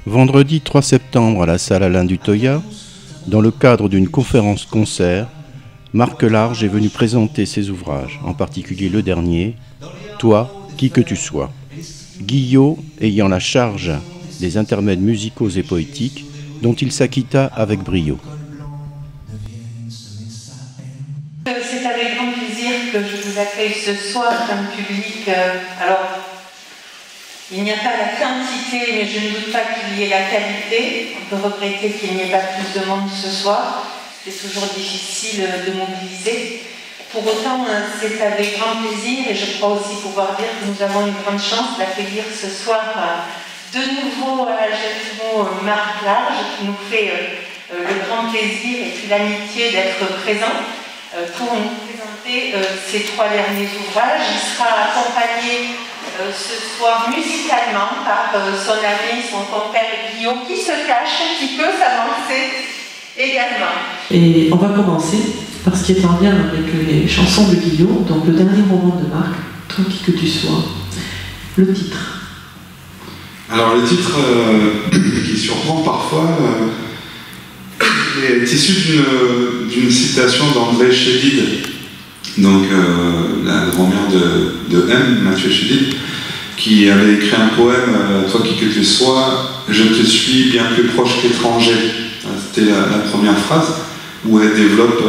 Vendredi 3 septembre à la salle Alain Dutoya, dans le cadre d'une conférence-concert, Marc Large est venu présenter ses ouvrages, en particulier le dernier, « Toi, qui que tu sois ». Guillot ayant la charge des intermèdes musicaux et poétiques, dont il s'acquitta avec brio. C'est avec grand plaisir que je vous accueille ce soir comme public. Alors, il n'y a pas la quantité, mais je ne doute pas qu'il y ait la qualité. On peut regretter qu'il n'y ait pas plus de monde ce soir. C'est toujours difficile de mobiliser. Pour autant, c'est avec grand plaisir et je crois aussi pouvoir dire que nous avons une grande chance d'accueillir ce soir de nouveau Marc Large qui nous fait le grand plaisir et puis l'amitié d'être présent pour nous présenter ses 3 derniers ouvrages. Il sera accompagné ce soir musicalement par son ami, son compère Guillaume, qui se cache, qui peut s'avancer également. Et on va commencer par ce qui est en lien avec les chansons de Guillaume, donc le dernier roman de Marc, Toi qui que tu sois. Le titre. Alors le titre qui surprend parfois est issu d'une citation d'André Chédid, donc la grand-mère de M, Mathieu Chédid, qui avait écrit un poème « Toi qui que tu sois, je te suis bien plus proche qu'étranger ». C'était la première phrase où elle développe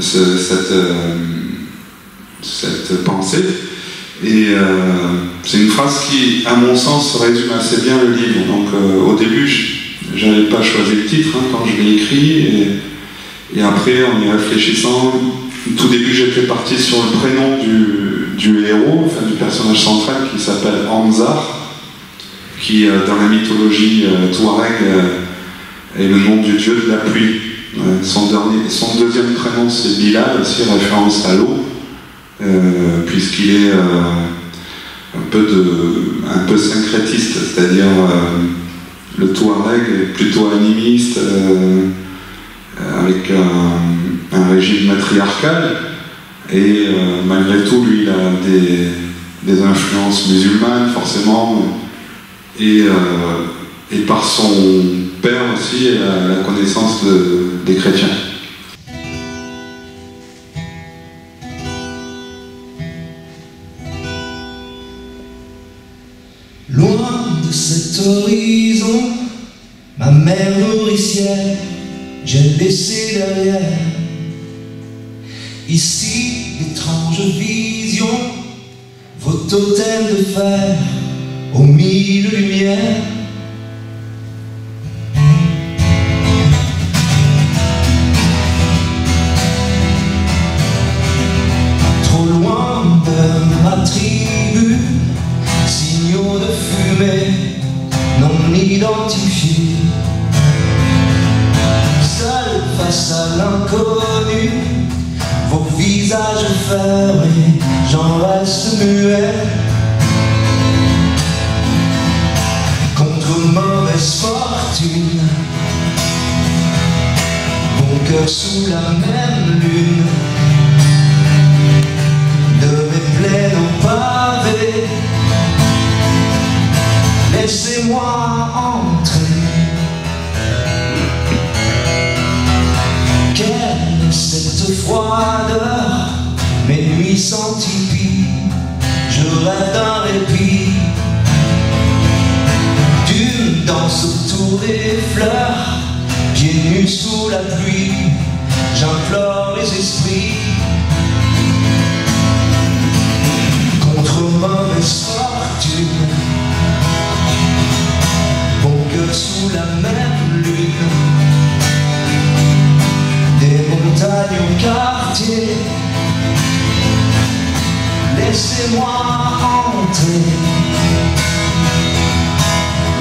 cette pensée. Et c'est une phrase qui, à mon sens, résume assez bien le livre. Donc au début, je n'avais pas choisi le titre quand je l'ai écrit. Et après, en y réfléchissant, au tout début, j'étais parti sur le prénom du héros, enfin du personnage central, qui s'appelle Anzar, qui, dans la mythologie touareg, est le nom du dieu de la pluie. Son deuxième prénom, c'est Bilal, aussi référence à l'eau. Puisqu'il est un peu syncrétiste, c'est-à-dire le Touareg est plutôt animiste, avec un régime matriarcal, et malgré tout, lui, il a des influences musulmanes, forcément, et par son père aussi, il a la connaissance des chrétiens. Loin de cet horizon, ma mère nourricière, j'ai laissé derrière. Ici, d'étranges visions, vos totems de fer, aux 1000 lumières. Trop loin de ma tribu, signaux de fumée non identifiés. Seul face à l'inconnu, vos visages fermés, j'en reste muet. Contre mauvaise fortune, bon cœur sous la même lune, de mes plaines au pavé. Laissez-moi entrer. Quelle est cette froideur, mes nuits sans tipi, je rêve d'un répit, d'une danse autour des fleurs, pieds nus sous la pluie, j'implore les esprits. Contre mauvaise fortune, sous la même lune, des montagnes au quartier. Laissez-moi entrer.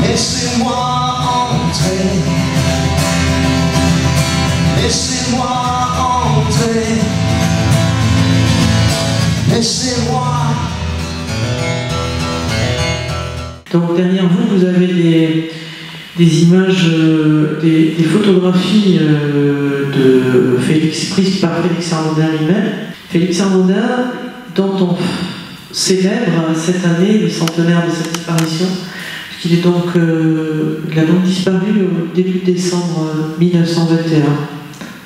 Laissez-moi entrer. Laissez-moi entrer. Laissez-moi. Donc derrière vous, vous avez des images, des photographies de prises par Félix Arnaudin lui-même. Félix Arnaudin, dont on célèbre cette année le centenaire de sa disparition, Il est donc, il a donc disparu au début décembre 1921,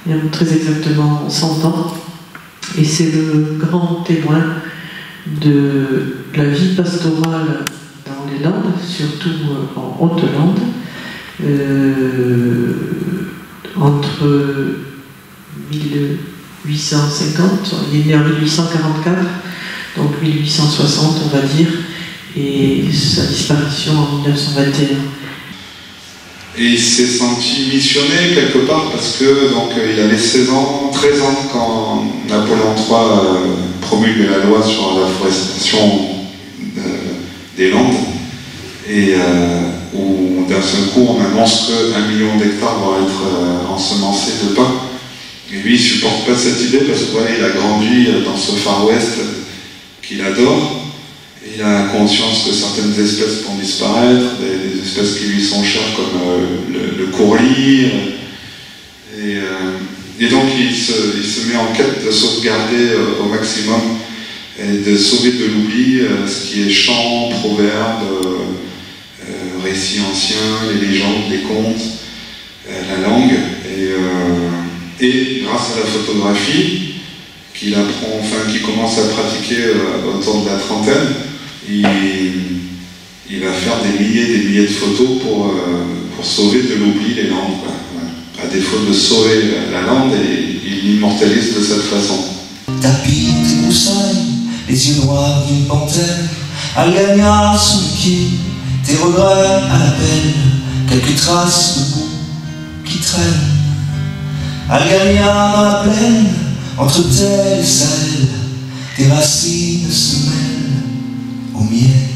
il y a très exactement 100 ans, et c'est le grand témoin de la vie pastorale dans les Landes, surtout en Haute-Lande, entre 1850, il est né en 1844, donc 1860 on va dire, et sa disparition en 1921. Et il s'est senti missionné quelque part parce que donc, il avait 16 ans, 13 ans quand Napoléon III promulgue la loi sur la forestation des Landes, et où d'un seul coup on annonce que 1 million d'hectares vont être ensemencés de pins. Et lui il ne supporte pas cette idée parce que voilà, il a grandi dans ce Far West qu'il adore. Il a conscience que certaines espèces vont disparaître, des espèces qui lui sont chères comme le courlis. Et donc il se met en quête de sauvegarder au maximum et de sauver de l'oubli ce qui est chants, proverbes, récits anciens, les légendes, les contes, la langue. Et grâce à la photographie, qu'il apprend, enfin qu'il commence à pratiquer autour de la trentaine, il va faire des milliers de photos pour sauver de l'oubli les Landes. Quoi. À défaut de sauver la Lande, il l'immortalise de cette façon. Tapis tes broussailles, les yeux noirs d'une panthère, Algania sous le pied, tes regrets à la peine, quelques traces de boue qui traînent. Algania dans la plaine, entre tel et celle, tes racines se mêlent au miel.